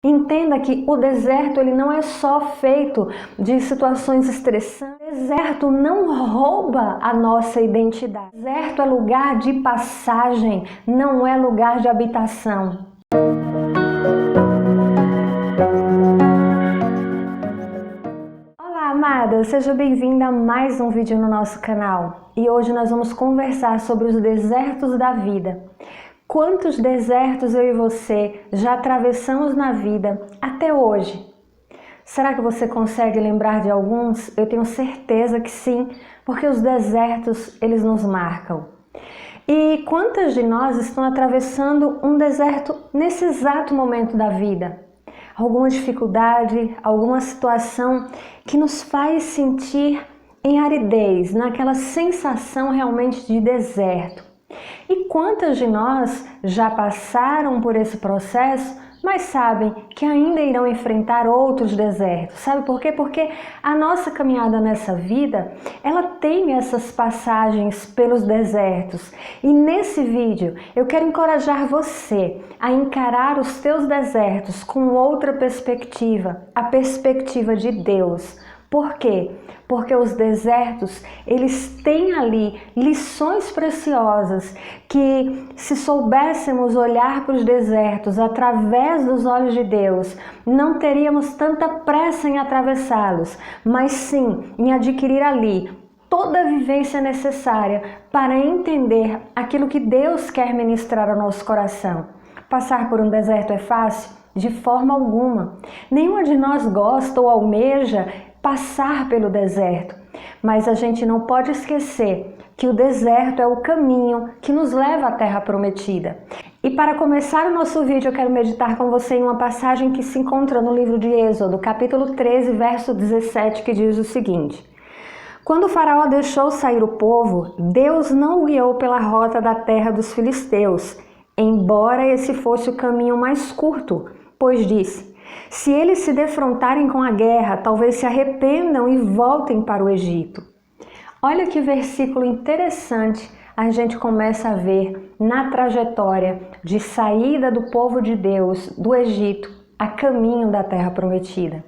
Entenda que o deserto ele não é só feito de situações estressantes. O deserto não rouba a nossa identidade. O deserto é lugar de passagem, não é lugar de habitação. Olá, amada! Seja bem-vinda a mais um vídeo no nosso canal. E hoje nós vamos conversar sobre os desertos da vida. Quantos desertos eu e você já atravessamos na vida até hoje? Será que você consegue lembrar de alguns? Eu tenho certeza que sim, porque os desertos, eles nos marcam. E quantas de nós estão atravessando um deserto nesse exato momento da vida? Alguma dificuldade, alguma situação que nos faz sentir em aridez, naquela sensação realmente de deserto. E quantas de nós já passaram por esse processo, mas sabem que ainda irão enfrentar outros desertos? Sabe por quê? Porque a nossa caminhada nessa vida, ela tem essas passagens pelos desertos. E nesse vídeo, eu quero encorajar você a encarar os teus desertos com outra perspectiva, a perspectiva de Deus. Por quê? Porque os desertos, eles têm ali lições preciosas que, se soubéssemos olhar para os desertos através dos olhos de Deus, não teríamos tanta pressa em atravessá-los, mas sim em adquirir ali toda a vivência necessária para entender aquilo que Deus quer ministrar ao nosso coração. Passar por um deserto é fácil? De forma alguma. Nenhuma de nós gosta ou almeja passar pelo deserto, mas a gente não pode esquecer que o deserto é o caminho que nos leva à terra prometida. E para começar o nosso vídeo, eu quero meditar com você em uma passagem que se encontra no livro de Êxodo, capítulo 13, verso 17, que diz o seguinte: Quando o faraó deixou sair o povo, Deus não o guiou pela rota da terra dos filisteus, embora esse fosse o caminho mais curto, pois disse: se eles se defrontarem com a guerra, talvez se arrependam e voltem para o Egito. Olha que versículo interessante a gente começa a ver na trajetória de saída do povo de Deus do Egito a caminho da terra prometida.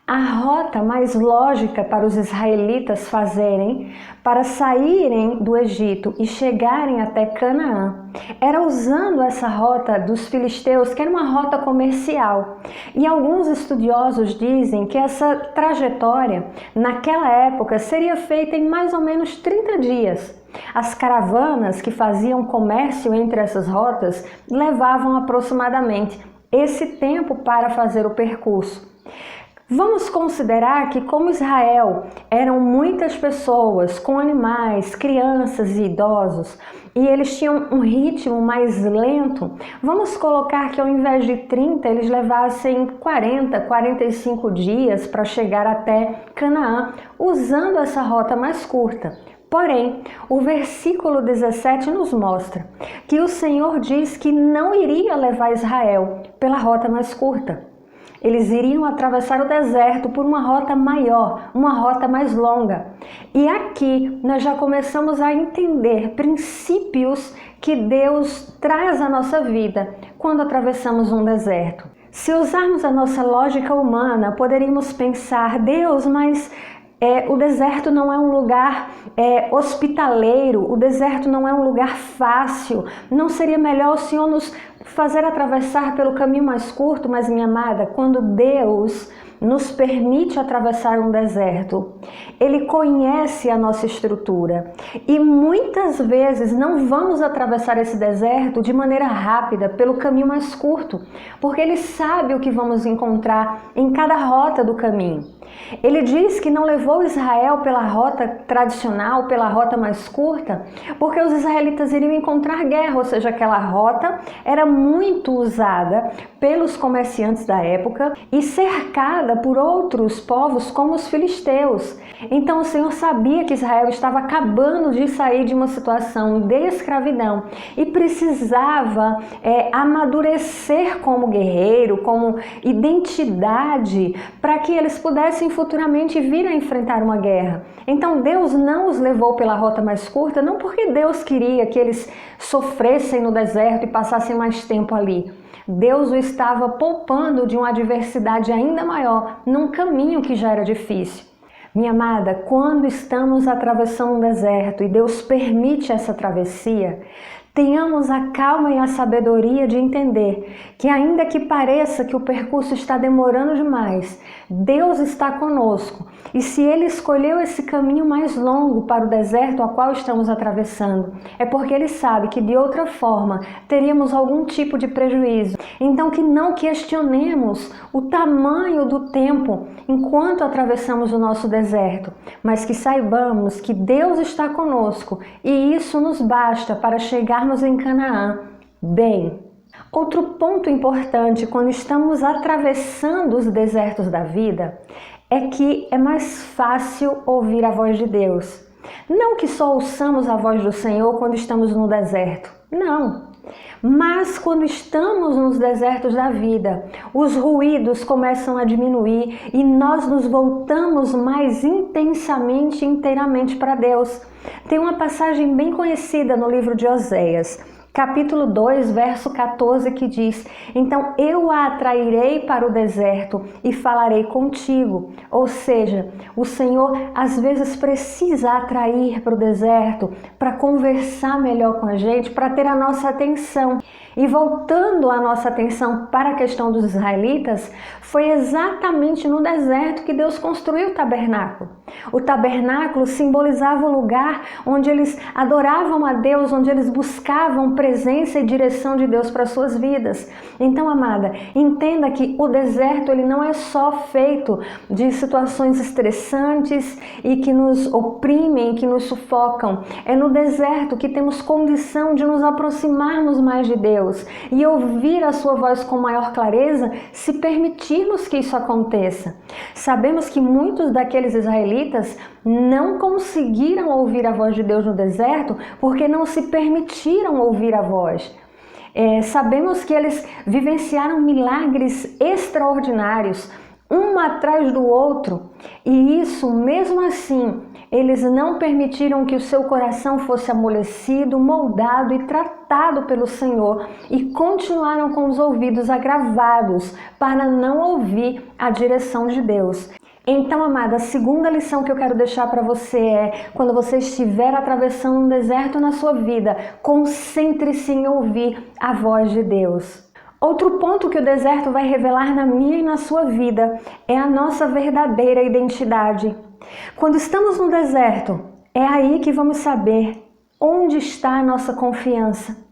A rota mais lógica para os israelitas fazerem para saírem do Egito e chegarem até Canaã era usando essa rota dos filisteus, que era uma rota comercial. E alguns estudiosos dizem que essa trajetória, naquela época, seria feita em mais ou menos 30 dias. As caravanas que faziam comércio entre essas rotas levavam aproximadamente esse tempo para fazer o percurso. Vamos considerar que, como Israel eram muitas pessoas com animais, crianças e idosos, e eles tinham um ritmo mais lento, vamos colocar que ao invés de 30, eles levassem 40, 45 dias para chegar até Canaã, usando essa rota mais curta. Porém, o versículo 17 nos mostra que o Senhor diz que não iria levar Israel pela rota mais curta. Eles iriam atravessar o deserto por uma rota maior, uma rota mais longa. E aqui nós já começamos a entender princípios que Deus traz à nossa vida quando atravessamos um deserto. Se usarmos a nossa lógica humana, poderíamos pensar: Deus, mas o deserto não é um lugar hospitaleiro, o deserto não é um lugar fácil, não seria melhor o Senhor nos fazer atravessar pelo caminho mais curto? Mas, minha amada, quando Deus nos permite atravessar um deserto, Ele conhece a nossa estrutura e muitas vezes não vamos atravessar esse deserto de maneira rápida, pelo caminho mais curto, porque Ele sabe o que vamos encontrar em cada rota do caminho. Ele diz que não levou Israel pela rota tradicional, pela rota mais curta, porque os israelitas iriam encontrar guerra, ou seja, aquela rota era muito usada pelos comerciantes da época e cercada por outros povos como os filisteus. Então o Senhor sabia que Israel estava acabando de sair de uma situação de escravidão e precisava amadurecer como guerreiro, como identidade, para que eles pudessem fossem futuramente vir a enfrentar uma guerra. Então Deus não os levou pela rota mais curta, não porque Deus queria que eles sofressem no deserto e passassem mais tempo ali. Deus o estava poupando de uma adversidade ainda maior, num caminho que já era difícil. Minha amada, quando estamos atravessando um deserto e Deus permite essa travessia, tenhamos a calma e a sabedoria de entender que, ainda que pareça que o percurso está demorando demais, Deus está conosco. E se Ele escolheu esse caminho mais longo para o deserto ao qual estamos atravessando, é porque Ele sabe que de outra forma teríamos algum tipo de prejuízo. Então que não questionemos o tamanho do tempo enquanto atravessamos o nosso deserto, mas que saibamos que Deus está conosco e isso nos basta para chegarmos em Canaã bem. Outro ponto importante quando estamos atravessando os desertos da vida é que é mais fácil ouvir a voz de Deus. Não que só ouçamos a voz do Senhor quando estamos no deserto, não. Mas quando estamos nos desertos da vida, os ruídos começam a diminuir e nós nos voltamos mais intensamente e inteiramente para Deus. Tem uma passagem bem conhecida no livro de Oséias, capítulo 2, verso 14, que diz: então eu a atrairei para o deserto e falarei contigo. Ou seja, o Senhor às vezes precisa atrair para o deserto para conversar melhor com a gente, para ter a nossa atenção. E voltando a nossa atenção para a questão dos israelitas, foi exatamente no deserto que Deus construiu o tabernáculo. O tabernáculo simbolizava o lugar onde eles adoravam a Deus, onde eles buscavam presença e direção de Deus para suas vidas. Então, amada, entenda que o deserto ele não é só feito de situações estressantes e que nos oprimem, que nos sufocam. É no deserto que temos condição de nos aproximarmos mais de Deus e ouvir a sua voz com maior clareza, se permitirmos que isso aconteça. Sabemos que muitos daqueles israelitas não conseguiram ouvir a voz de Deus no deserto porque não se permitiram ouvir a voz. Sabemos que eles vivenciaram milagres extraordinários, um atrás do outro, e isso, mesmo assim, eles não permitiram que o seu coração fosse amolecido, moldado e tratado pelo Senhor e continuaram com os ouvidos agravados para não ouvir a direção de Deus. Então, amada, a segunda lição que eu quero deixar para você é: quando você estiver atravessando um deserto na sua vida, concentre-se em ouvir a voz de Deus. Outro ponto que o deserto vai revelar na minha e na sua vida é a nossa verdadeira identidade. Quando estamos no deserto, é aí que vamos saber onde está a nossa confiança.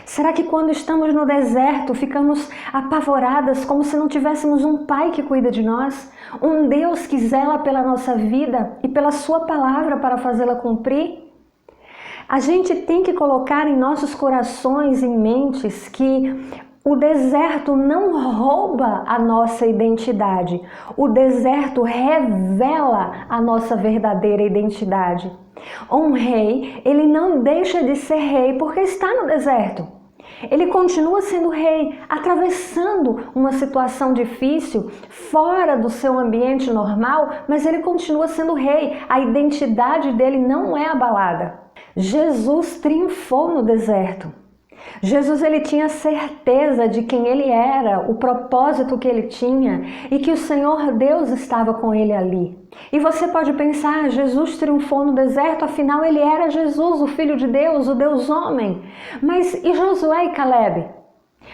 Será que quando estamos no deserto ficamos apavoradas como se não tivéssemos um Pai que cuida de nós? Um Deus que zela pela nossa vida e pela sua palavra para fazê-la cumprir? A gente tem que colocar em nossos corações e mentes que o deserto não rouba a nossa identidade. O deserto revela a nossa verdadeira identidade. Um rei, ele não deixa de ser rei porque está no deserto. Ele continua sendo rei, atravessando uma situação difícil, fora do seu ambiente normal, mas ele continua sendo rei. A identidade dele não é abalada. Jesus triunfou no deserto. Jesus ele tinha certeza de quem ele era, o propósito que ele tinha e que o Senhor Deus estava com ele ali. E você pode pensar: Jesus triunfou no deserto, afinal ele era Jesus, o Filho de Deus, o Deus homem. Mas e Josué e Calebe?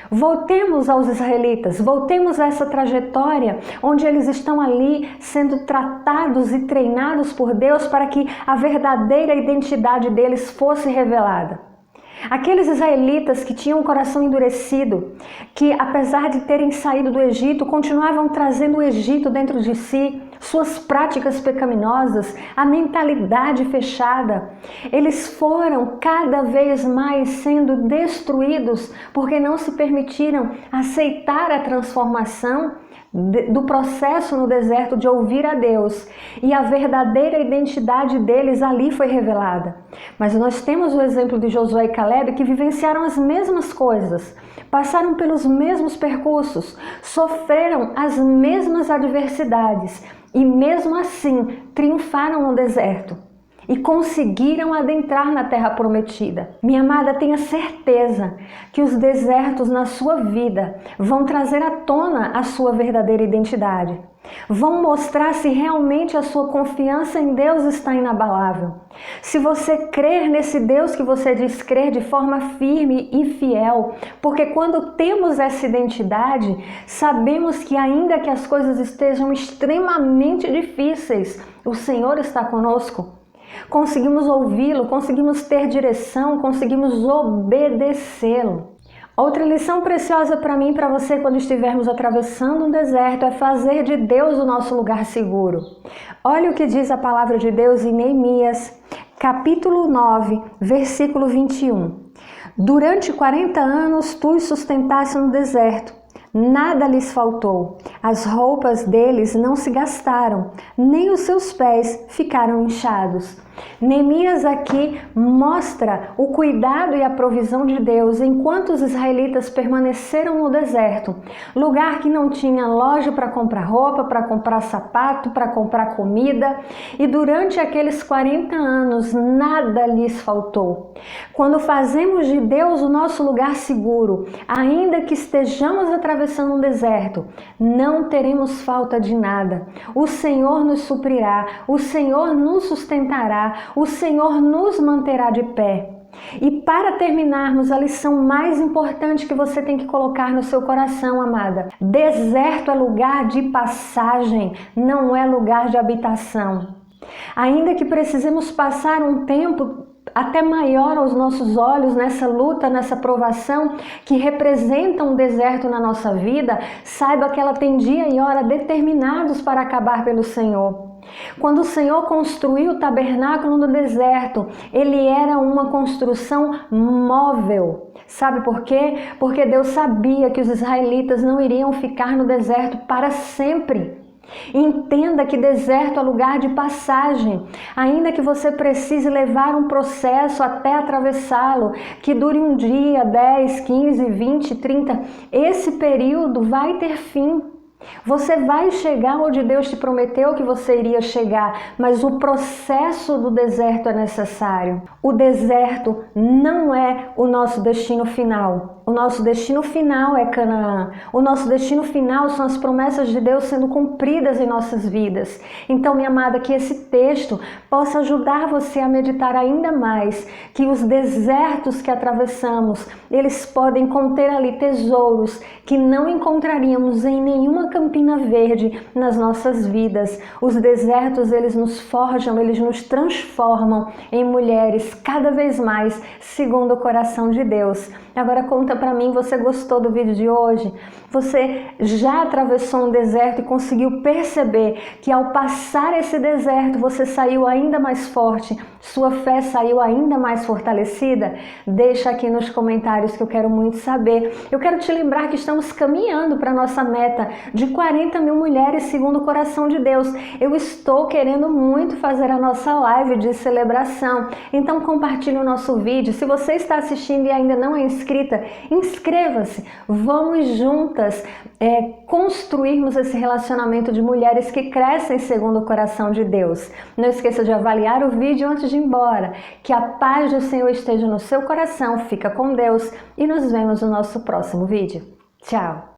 Voltemos aos israelitas, voltemos a essa trajetória onde eles estão ali sendo tratados e treinados por Deus para que a verdadeira identidade deles fosse revelada. Aqueles israelitas que tinham o coração endurecido, que apesar de terem saído do Egito, continuavam trazendo o Egito dentro de si, suas práticas pecaminosas, a mentalidade fechada. Eles foram cada vez mais sendo destruídos porque não se permitiram aceitar a transformação do processo no deserto de ouvir a Deus, e a verdadeira identidade deles ali foi revelada. Mas nós temos o exemplo de Josué e Calebe, que vivenciaram as mesmas coisas, passaram pelos mesmos percursos, sofreram as mesmas adversidades e mesmo assim triunfaram no deserto e conseguiram adentrar na terra prometida. Minha amada, tenha certeza que os desertos na sua vida vão trazer à tona a sua verdadeira identidade. Vão mostrar se realmente a sua confiança em Deus está inabalável. Se você crer nesse Deus que você diz crer de forma firme e fiel, porque quando temos essa identidade, sabemos que ainda que as coisas estejam extremamente difíceis, o Senhor está conosco. Conseguimos ouvi-lo, conseguimos ter direção, conseguimos obedecê-lo. Outra lição preciosa para mim e para você quando estivermos atravessando um deserto é fazer de Deus o nosso lugar seguro. Olha o que diz a palavra de Deus em Neemias, capítulo 9, versículo 21. Durante 40 anos tu os sustentaste no deserto. Nada lhes faltou, as roupas deles não se gastaram, nem os seus pés ficaram inchados. Neemias aqui mostra o cuidado e a provisão de Deus enquanto os israelitas permaneceram no deserto, lugar que não tinha loja para comprar roupa, para comprar sapato, para comprar comida, e durante aqueles 40 anos nada lhes faltou. Quando fazemos de Deus o nosso lugar seguro, ainda que estejamos atravessando um deserto, não teremos falta de nada. O Senhor nos suprirá, o Senhor nos sustentará, o Senhor nos manterá de pé. E para terminarmos, a lição mais importante que você tem que colocar no seu coração, amada: deserto é lugar de passagem, não é lugar de habitação. Ainda que precisemos passar um tempo até maior aos nossos olhos nessa luta, nessa provação que representa um deserto na nossa vida, saiba que ela tem dia e hora determinados para acabar pelo Senhor. Quando o Senhor construiu o tabernáculo no deserto, ele era uma construção móvel. Sabe por quê? Porque Deus sabia que os israelitas não iriam ficar no deserto para sempre. Entenda que deserto é lugar de passagem, ainda que você precise levar um processo até atravessá-lo, que dure um dia, 10, 15, 20, 30, esse período vai ter fim. Você vai chegar onde Deus te prometeu que você iria chegar, mas o processo do deserto é necessário. O deserto não é o nosso destino final. O nosso destino final é Canaã. O nosso destino final são as promessas de Deus sendo cumpridas em nossas vidas. Então, minha amada, que esse texto possa ajudar você a meditar ainda mais que os desertos que atravessamos, eles podem conter ali tesouros que não encontraríamos em nenhuma campina verde nas nossas vidas. Os desertos, eles nos forjam, eles nos transformam em mulheres cada vez mais segundo o coração de Deus. Agora conta pra mim, você gostou do vídeo de hoje? Você já atravessou um deserto e conseguiu perceber que ao passar esse deserto você saiu ainda mais forte, sua fé saiu ainda mais fortalecida? Deixa aqui nos comentários que eu quero muito saber. Eu quero te lembrar que estamos caminhando para a nossa meta de 40 mil mulheres segundo o coração de Deus. Eu estou querendo muito fazer a nossa live de celebração, então compartilhe o nosso vídeo. Se você está assistindo e ainda não é inscrita, inscreva-se. Vamos juntas construirmos esse relacionamento de mulheres que crescem segundo o coração de Deus. Não esqueça de avaliar o vídeo antes de ir embora. Que a paz do Senhor esteja no seu coração. Fica com Deus e nos vemos no nosso próximo vídeo. Tchau!